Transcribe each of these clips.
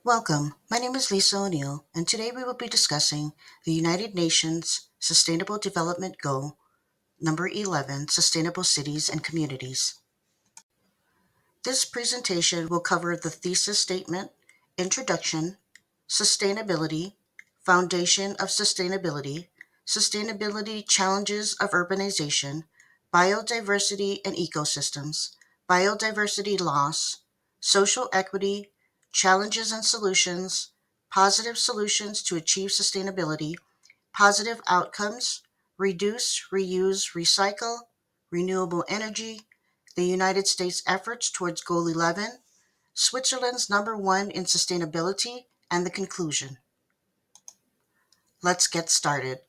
Welcome. My name is Lisa O'Neill, and today we will be discussing the United Nations Sustainable Development Goal number 11, Sustainable Cities and Communities. This presentation will cover the thesis statement, introduction, sustainability, foundation of sustainability, sustainability challenges of urbanization, biodiversity and ecosystems, biodiversity loss, social equity, challenges and solutions, positive solutions to achieve sustainability, positive outcomes, reduce, reuse, recycle, renewable energy, the United States efforts towards Goal 11, Switzerland's number one in sustainability, and the conclusion. Let's get started.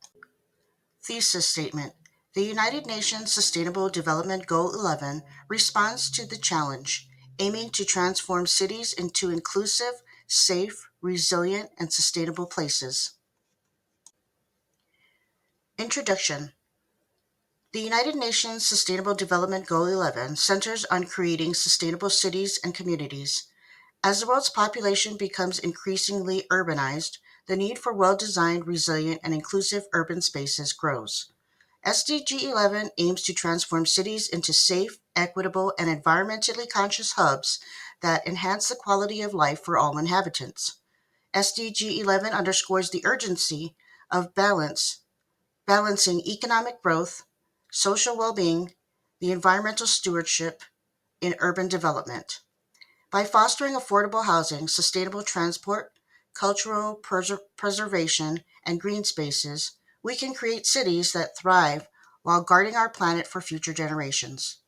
Thesis statement. The United Nations Sustainable Development Goal 11 responds to the challenge, aiming to transform cities into inclusive, safe, resilient, and sustainable places. Introduction. The United Nations Sustainable Development Goal 11 centers on creating sustainable cities and communities. As the world's population becomes increasingly urbanized, the need for well-designed, resilient, and inclusive urban spaces grows. SDG 11 aims to transform cities into safe, equitable, and environmentally conscious hubs that enhance the quality of life for all inhabitants. SDG 11 underscores the urgency of balancing economic growth, social well-being, the environmental stewardship in urban development. By fostering affordable housing, sustainable transport, cultural preservation, and green spaces, we can create cities that thrive while guarding our planet for future generations.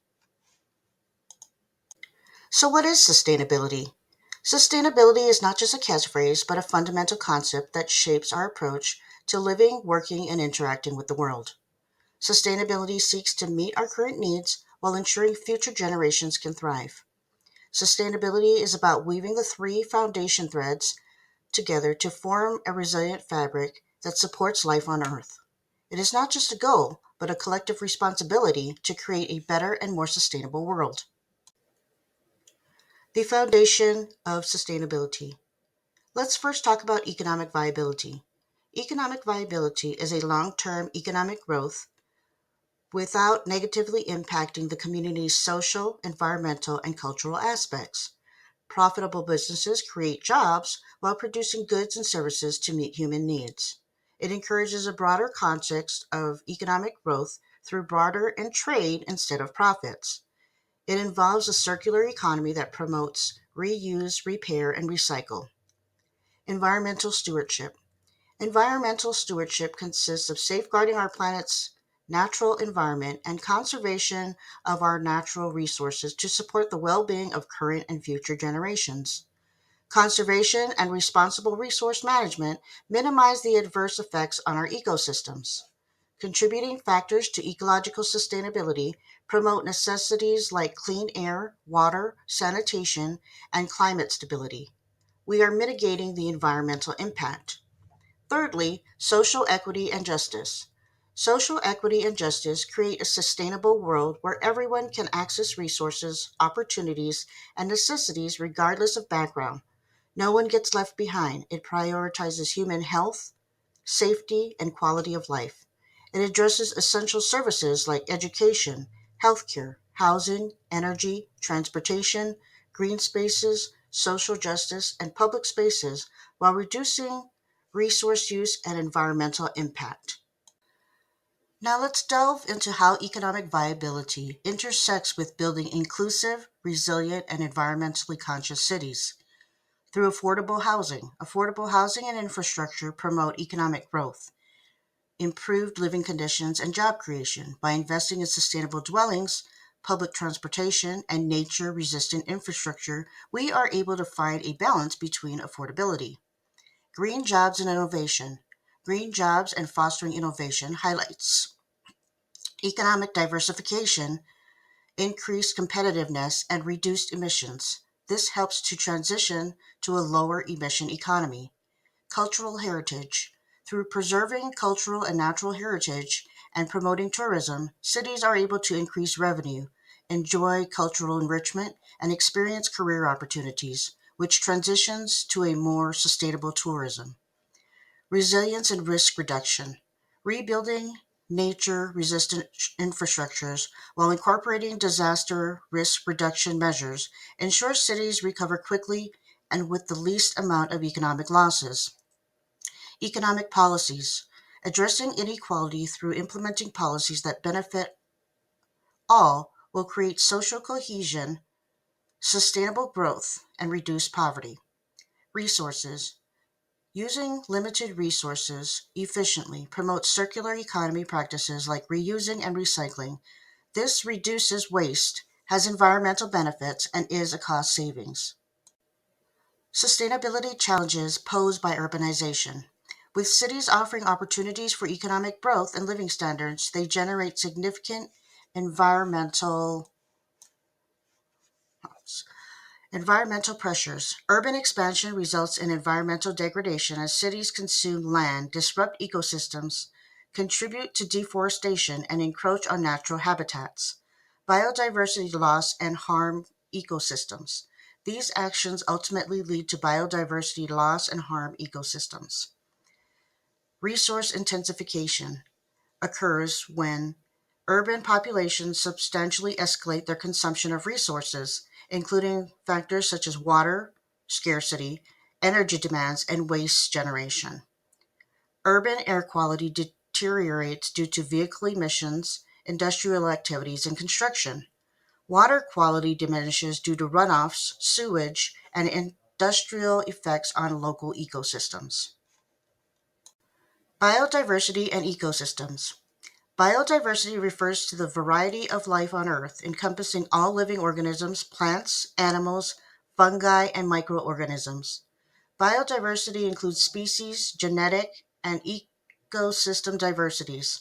So, what is sustainability? Sustainability is not just a catchphrase, but a fundamental concept that shapes our approach to living, working, and interacting with the world. Sustainability seeks to meet our current needs while ensuring future generations can thrive. Sustainability is about weaving the three foundation threads together to form a resilient fabric that supports life on Earth. It is not just a goal, but a collective responsibility to create a better and more sustainable world. The foundation of sustainability. Let's first talk about economic viability. Economic viability is a long term economic growth without negatively impacting the community's social, environmental, and cultural aspects. Profitable businesses create jobs while producing goods and services to meet human needs. It encourages a broader context of economic growth through barter and trade instead of profits. It involves a circular economy that promotes reuse, repair, and recycle. Environmental stewardship. Environmental stewardship consists of safeguarding our planet's natural environment and conservation of our natural resources to support the well being of current and future generations. Conservation and responsible resource management minimize the adverse effects on our ecosystems. Contributing factors to ecological sustainability promote necessities like clean air, water, sanitation, and climate stability. We are mitigating the environmental impact. Thirdly, social equity and justice. Social equity and justice create a sustainable world where everyone can access resources, opportunities, and necessities regardless of background. No one gets left behind. It prioritizes human health, safety, and quality of life. It addresses essential services like education, healthcare, housing, energy, transportation, green spaces, social justice, and public spaces while reducing resource use and environmental impact. Now let's delve into how economic viability intersects with building inclusive, resilient, and environmentally conscious cities. Through affordable housing and infrastructure promote economic growth, improved living conditions, and job creation. By investing in sustainable dwellings, public transportation, and nature resistant infrastructure, we are able to find a balance between affordability. Green jobs and innovation. Green jobs and fostering innovation highlights economic diversification, increased competitiveness, and reduced emissions. This helps to transition to a lower emission economy. Cultural heritage. Through preserving cultural and natural heritage and promoting tourism, cities are able to increase revenue, enjoy cultural enrichment, and experience career opportunities. which transitions to a more sustainable tourism. Resilience and risk reduction. Rebuilding nature resistant infrastructures while incorporating disaster risk reduction measures ensures cities recover quickly and with the least amount of economic losses. Economic policies. Addressing inequality through implementing policies that benefit all will create social cohesion, sustainable growth, and reduce poverty. Resources. Using limited resources efficiently promotes circular economy practices like reusing and recycling. This reduces waste, has environmental benefits, and is a cost savings. Sustainability challenges posed by urbanization. With cities offering opportunities for economic growth and living standards, they generate significant environmental Environmental pressures. Urban expansion results in environmental degradation as cities consume land, disrupt ecosystems, contribute to deforestation, and encroach on natural habitats. Biodiversity loss and harm ecosystems. These actions ultimately lead to biodiversity loss and harm ecosystems. Resource intensification occurs when urban populations substantially escalate their consumption of resources, including factors such as water scarcity, energy demands, and waste generation. Urban air quality deteriorates due to vehicle emissions, industrial activities, and construction. Water quality diminishes due to runoffs, sewage, and industrial effects on local ecosystems. Biodiversity and ecosystems. Biodiversity refers to the variety of life on Earth, encompassing all living organisms, plants, animals, fungi, and microorganisms. Biodiversity includes species, genetic, and ecosystem diversities.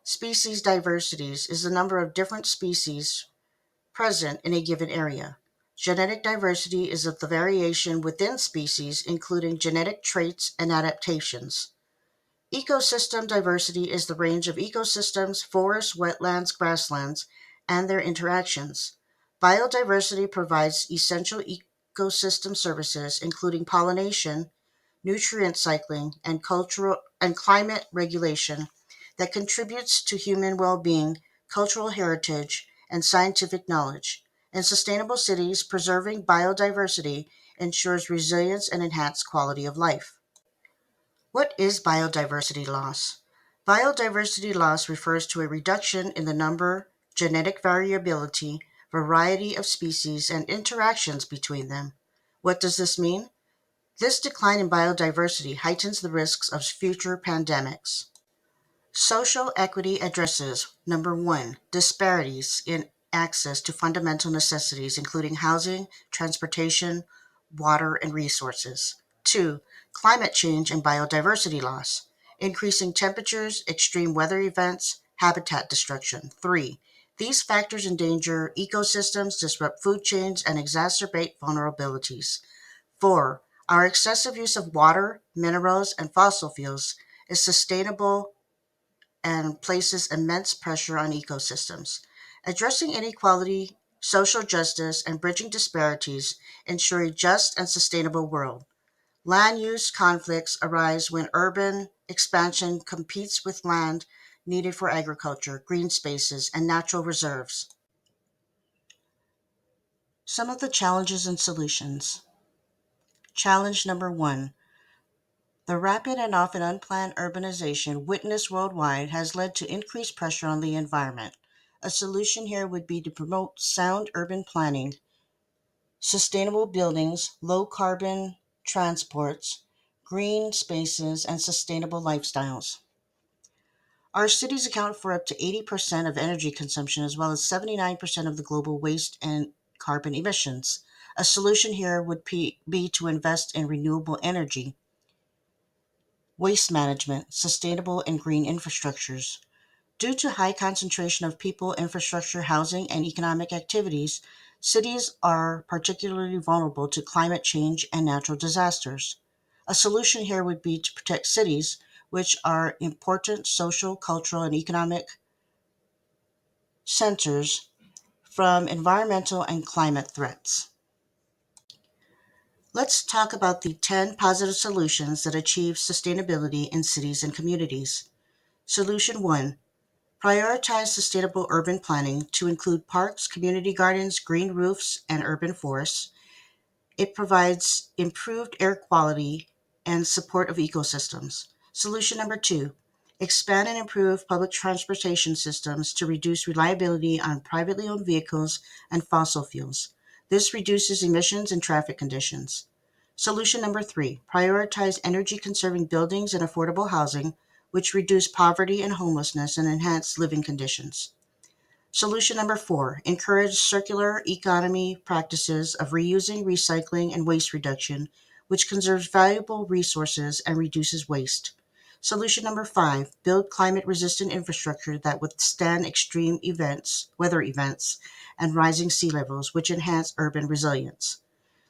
Species diversities is the number of different species present in a given area. Genetic diversity is of the variation within species, including genetic traits and adaptations. Ecosystem diversity is the range of ecosystems, forests, wetlands, grasslands, and their interactions. Biodiversity provides essential ecosystem services, including pollination, nutrient cycling, and cultural and climate regulation that contributes to human well-being, cultural heritage, and scientific knowledge. In sustainable cities, preserving biodiversity ensures resilience and enhanced quality of life. What is biodiversity loss? Biodiversity loss refers to a reduction in the number, genetic variability, variety of species, and interactions between them. What does this mean? This decline in biodiversity heightens the risks of future pandemics. Social equity addresses number one, disparities in access to fundamental necessities, including housing, transportation, water, and resources. Two, climate change and biodiversity loss, increasing temperatures, extreme weather events, habitat destruction. Three, these factors endanger ecosystems, disrupt food chains, and exacerbate vulnerabilities. Four, our excessive use of water, minerals, and fossil fuels is sustainable and places immense pressure on ecosystems. Addressing inequality, social justice, and bridging disparities ensure a just and sustainable world. Land use conflicts arise when urban expansion competes with land needed for agriculture, green spaces, and natural reserves. Some of the challenges and solutions. Challenge number one. The rapid and often unplanned urbanization witnessed worldwide has led to increased pressure on the environment. A solution here would be to promote sound urban planning, sustainable buildings, low carbon transports, green spaces, and sustainable lifestyles. Our cities account for up to 80% of energy consumption as well as 79% of the global waste and carbon emissions. A solution here would be to invest in renewable energy, waste management, sustainable and green infrastructures. Due to high concentration of people, infrastructure, housing, and economic activities, cities are particularly vulnerable to climate change and natural disasters. A solution here would be to protect cities, which are important social, cultural, and economic centers, from environmental and climate threats. Let's talk about the 10 positive solutions that achieve sustainability in cities and communities. Solution 1: prioritize sustainable urban planning to include parks, community gardens, green roofs, and urban forests. It provides improved air quality and support of ecosystems. Solution number 2: expand and improve public transportation systems to reduce reliability on privately owned vehicles and fossil fuels. This reduces emissions and traffic conditions. Solution number 3: prioritize energy conserving buildings and affordable housing, which reduce poverty and homelessness and enhance living conditions. Solution number 4: encourage circular economy practices of reusing, recycling, and waste reduction, which conserves valuable resources and reduces waste. Solution number 5: build climate resistant infrastructure that withstand extreme weather events, and rising sea levels, which enhance urban resilience.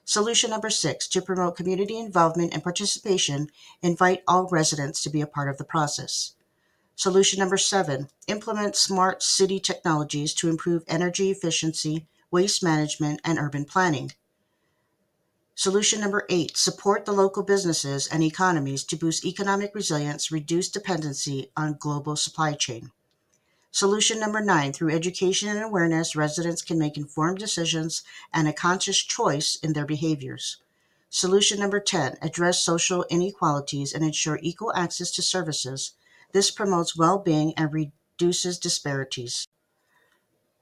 Solution number 6: to promote community involvement and participation, invite all residents to be a part of the process. Solution number 7: implement smart city technologies to improve energy efficiency, waste management, and urban planning. Solution number 8: support the local businesses and economies to boost economic resilience, reduce dependency on global supply chain. Solution number 9: through education and awareness, residents can make informed decisions and a conscious choice in their behaviors. Solution number 10: address social inequalities and ensure equal access to services. This promotes well being and reduces disparities.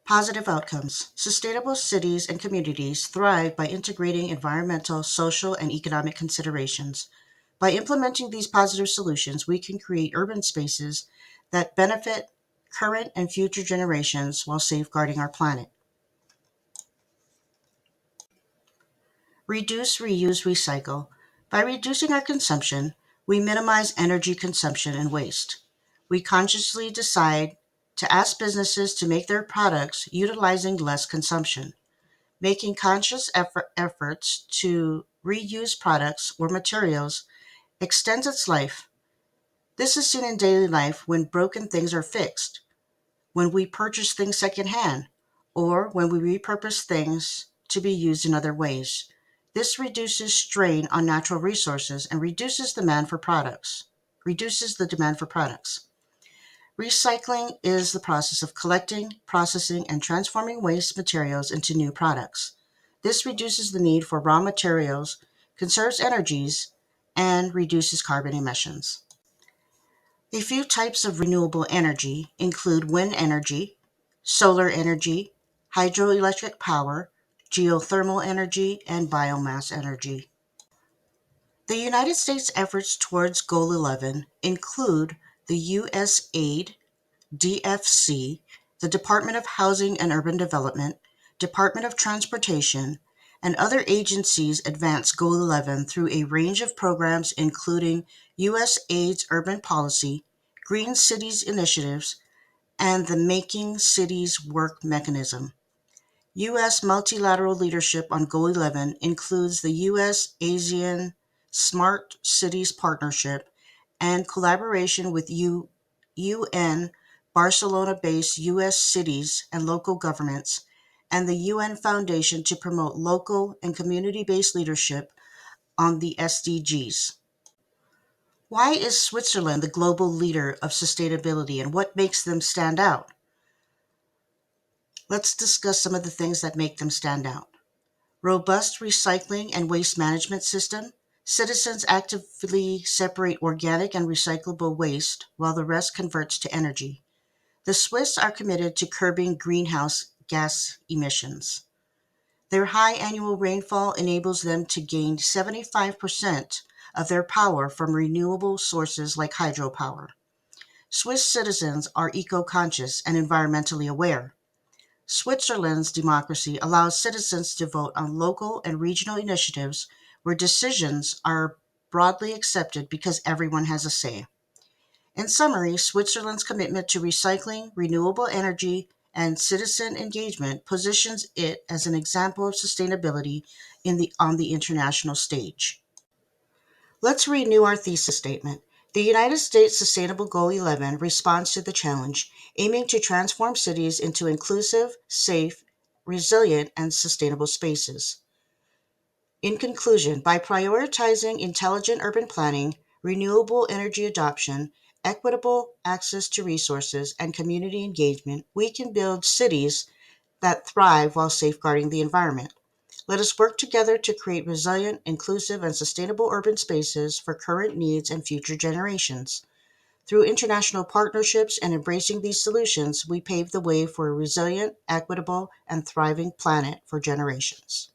Positive outcomes. Sustainable cities and communities thrive by integrating environmental, social, and economic considerations. By implementing these positive solutions, we can create urban spaces that benefit current and future generations while safeguarding our planet. Reduce, reuse, recycle. By reducing our consumption, we minimize energy consumption and waste. We consciously decide to ask businesses to make their products utilizing less consumption. Making conscious efforts to reuse products or materials extends its life. This is seen in daily life when broken things are fixed, when we purchase things secondhand, or when we repurpose things to be used in other ways. This reduces strain on natural resources and reduces the demand for products. Recycling is the process of collecting, processing, and transforming waste materials into new products. This reduces the need for raw materials, conserves energies, and reduces carbon emissions. A few types of renewable energy include wind energy, solar energy, hydroelectric power, geothermal energy, and biomass energy. The United States efforts towards Goal 11 include the USAID, DFC, the Department of Housing and Urban Development, Department of Transportation, and other agencies advance Goal 11 through a range of programs including USAID's Urban Policy, Green Cities Initiatives, and the Making Cities Work mechanism. U.S. multilateral leadership on Goal 11 includes the U.S. ASEAN Smart Cities Partnership and collaboration with UN Barcelona-based U.S. cities and local governments, and the UN Foundation to promote local and community-based leadership on the SDGs. Why is Switzerland the global leader of sustainability and what makes them stand out? Let's discuss some of the things that make them stand out. Robust recycling and waste management system. Citizens actively separate organic and recyclable waste while the rest converts to energy. The Swiss are committed to curbing greenhouse gas emissions. Their high annual rainfall enables them to gain 75% of their power from renewable sources like hydropower. Swiss citizens are eco-conscious and environmentally aware. Switzerland's democracy allows citizens to vote on local and regional initiatives where decisions are broadly accepted because everyone has a say. In summary, Switzerland's commitment to recycling, renewable energy, and citizen engagement positions it as an example of sustainability on the international stage. Let's renew our thesis statement. The United States Sustainable Goal 11 responds to the challenge, aiming to transform cities into inclusive, safe, resilient, and sustainable spaces. In conclusion, by prioritizing intelligent urban planning, renewable energy adoption, equitable access to resources, and community engagement, we can build cities that thrive while safeguarding the environment. Let us work together to create resilient, inclusive, and sustainable urban spaces for current needs and future generations. Through international partnerships and embracing these solutions, we pave the way for a resilient, equitable, and thriving planet for generations.